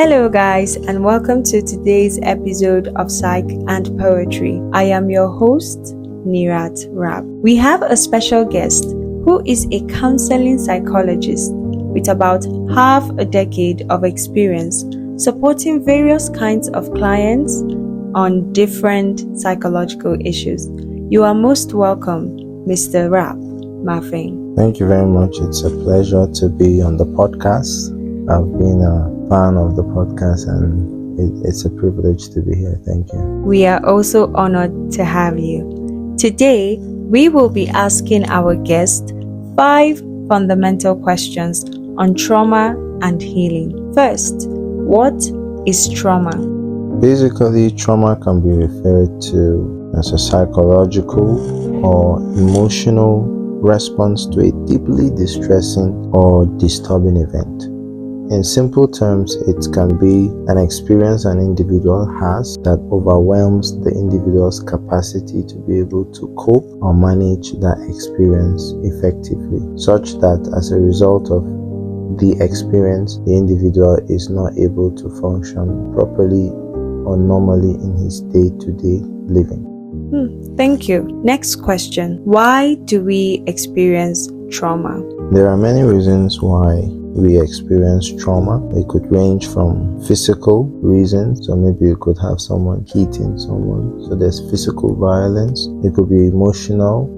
Hello, guys, and welcome to today's episode of Psych and Poetry. I am your host, Nirat Rab. We have a special guest who is a counseling psychologist with about half a decade of experience supporting various kinds of clients on different psychological issues. You are most welcome, Mr. Rab Mafing. Thank you very much. It's a pleasure to be on the podcast. I've been a fan of the podcast and it's a privilege to be here. Thank you. We are also honored to have you. Today, we will be asking our guest 5 fundamental questions on trauma and healing. First, what is trauma? Basically, trauma can be referred to as a psychological or emotional response to a deeply distressing or disturbing event. In simple terms, it can be an experience an individual has that overwhelms the individual's capacity to be able to cope or manage that experience effectively, such that as a result of the experience, the individual is not able to function properly or normally in his day-to-day living. Thank you. Next question. Why do we experience trauma? There are many reasons why we experience trauma. It could range from physical reasons, so maybe you could have someone hitting someone, so there's physical violence. It could be emotional.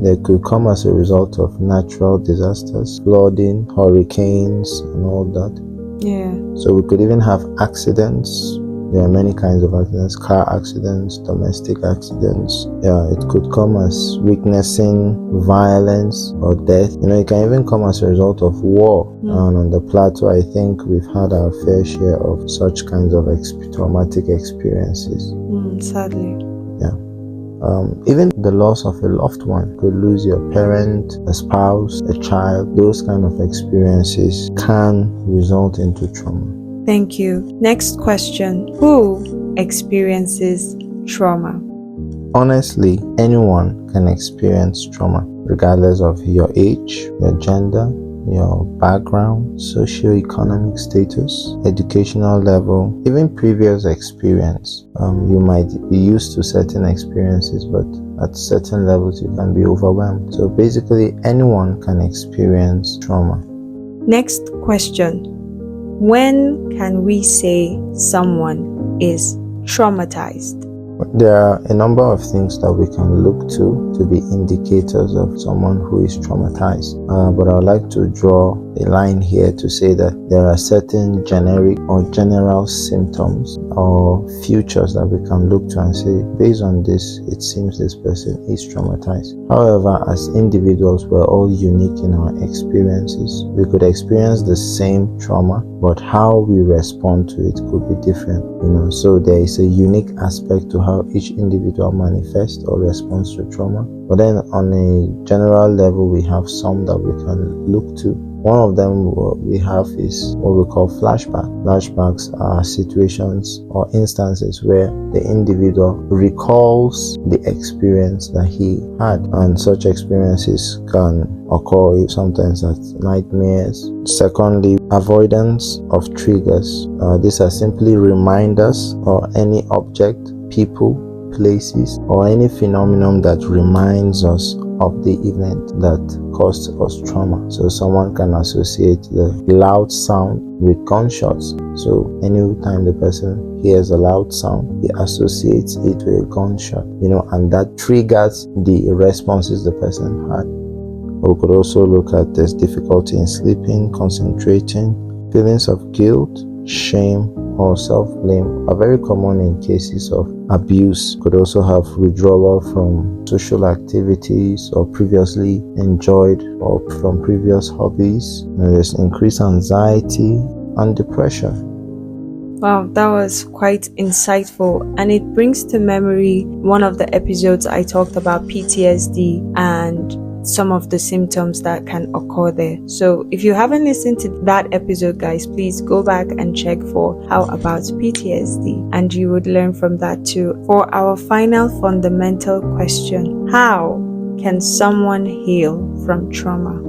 They could come as a result of natural disasters, flooding, hurricanes, and all that. Yeah. So we could even have accidents. There are many kinds of accidents: car accidents, domestic accidents. It could come as witnessing violence or death. It can even come as a result of war. And on the plateau, I think we've had our fair share of such kinds of traumatic experiences. Sadly. Even the loss of a loved one. You could lose your parent, a spouse, a child. Those kind of experiences can result into trauma. Thank you. Next question. Who experiences trauma? Honestly, anyone can experience trauma, regardless of your age, your gender, your background, socio-economic status, educational level, even previous experience. You might be used to certain experiences, but at certain levels you can be overwhelmed. So basically, anyone can experience trauma. Next question. When can we say someone is traumatized? There are a number of things that we can look to be indicators of someone who is traumatized. But I would like to draw a line here to say that there are certain generic or general symptoms or features that we can look to and say, based on this, it seems this person is traumatized. However, as individuals, we're all unique in our experiences. We could experience the same trauma, but how we respond to it could be different. So there is a unique aspect to how each individual manifests or responds to trauma. But then on a general level, we have some that we can look to. One of them we have is what we call flashback. Flashbacks are situations or instances where the individual recalls the experience that he had, and such experiences can occur sometimes as nightmares. Secondly, avoidance of triggers. These are simply reminders or any object, people, places, or any phenomenon that reminds us of the event that caused us trauma. So someone can associate the loud sound with gunshots. So anytime the person hears a loud sound, he associates it with a gunshot, and that triggers the responses the person had. We could also look at this difficulty in sleeping, concentrating, feelings of guilt, shame, or self-blame are very common in cases of abuse. Could also have withdrawal from social activities or previously enjoyed or from previous hobbies. There's increased anxiety and depression. Wow, that was quite insightful, and it brings to memory one of the episodes I talked about PTSD and some of the symptoms that can occur there. So if you haven't listened to that episode, guys, please go back and check for how about PTSD, and you would learn from that too. For our final fundamental question, how can someone heal from trauma?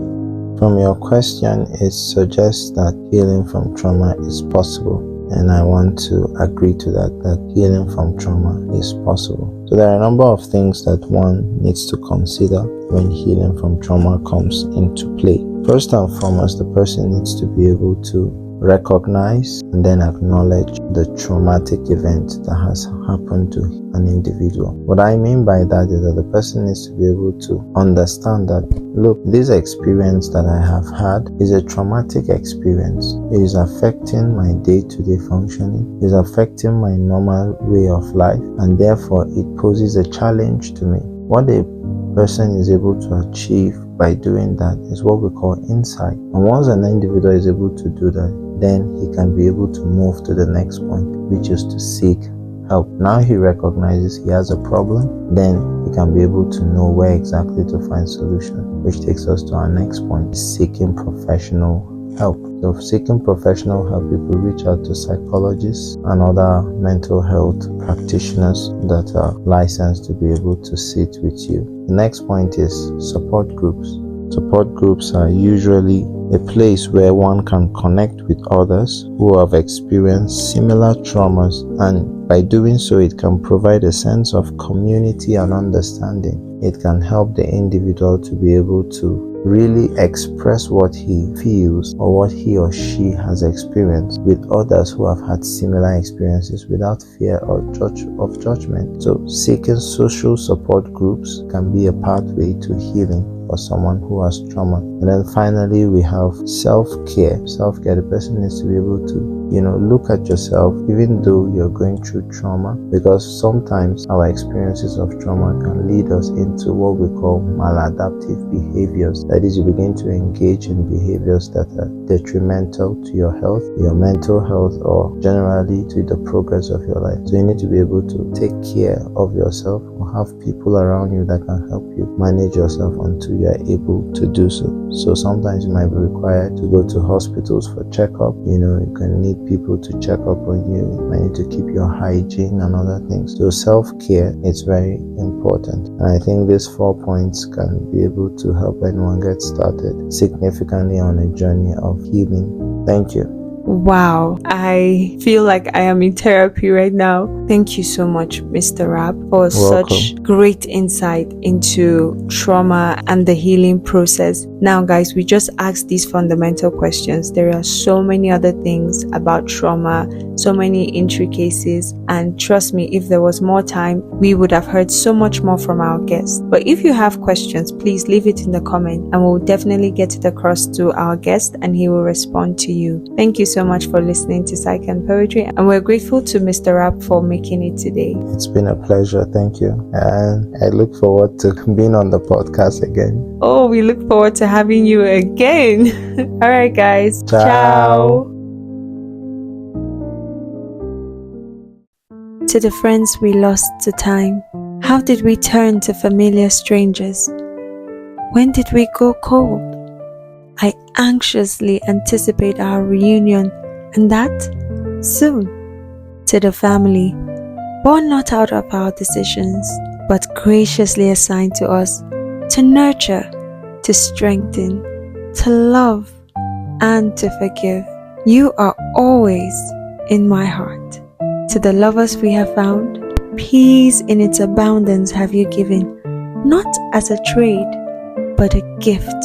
From your question, it suggests that healing from trauma is possible. and I want to agree to that healing from trauma is possible. So there are a number of things that one needs to consider when healing from trauma comes into play. First and foremost, the person needs to be able to recognize and then acknowledge the traumatic event that has happened to an individual. What I mean by that is that the person needs to be able to understand that, look, this experience that I have had is a traumatic experience. It is affecting my day-to-day functioning. It is affecting my normal way of life, and therefore it poses a challenge to me. What a person is able to achieve by doing that is what we call insight. And once an individual is able to do that, then he can be able to move to the next point, which is to seek help. Now he recognizes he has a problem, then he can be able to know where exactly to find solution, which takes us to our next point, seeking professional help. So seeking professional help, people reach out to psychologists and other mental health practitioners that are licensed to be able to sit with you. The next point is support groups. Support groups are usually a place where one can connect with others who have experienced similar traumas, and by doing so it can provide a sense of community and understanding. It can help the individual to be able to really express what he feels or what he or she has experienced with others who have had similar experiences without fear or judgment. So seeking social support groups can be a pathway to healing for someone who has trauma. And then finally, we have self-care. Self-care, the person needs to be able to, look at yourself even though you're going through trauma, because sometimes our experiences of trauma can lead us into what we call maladaptive behaviors. That is, you begin to engage in behaviors that are detrimental to your health, your mental health, or generally to the progress of your life. So you need to be able to take care of yourself or have people around you that can help you manage yourself until you are able to do so. So sometimes you might be required to go to hospitals for checkup. You can need people to check up on you. You might need to keep your hygiene and other things. So self-care is very important. And I think these 4 points can be able to help anyone get started significantly on a journey of healing. Thank you. Wow, I feel like I am in therapy right now. Thank you so much, Mr. Rab, for such great insight into trauma and the healing process. Now, guys, we just asked these fundamental questions. There are so many other things about trauma, so many intricacies, and trust me, if there was more time, we would have heard so much more from our guests. But if you have questions, please leave it in the comment and we'll definitely get it across to our guest and he will respond to you. Thank you so much for listening to Psych and Poetry, and we're grateful to Mr. Rab for making it today. It's been a pleasure, thank you, and I look forward to being on the podcast again. Oh, we look forward to having you again. All right, guys. Ciao. To the friends we lost to time, how did we turn to familiar strangers? When did we go cold? I anxiously anticipate our reunion, and that soon. To the family, born not out of our decisions, but graciously assigned to us to nurture, to strengthen, to love, and to forgive. You are always in my heart. To the lovers we have found, peace in its abundance have you given, not as a trade, but a gift,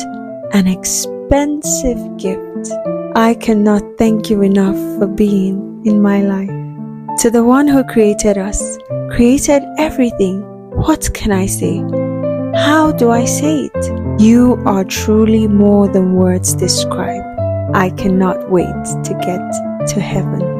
an expensive gift. I cannot thank you enough for being in my life. To the one who created us, created everything, what can I say? How do I say it? You are truly more than words describe. I cannot wait to get to heaven.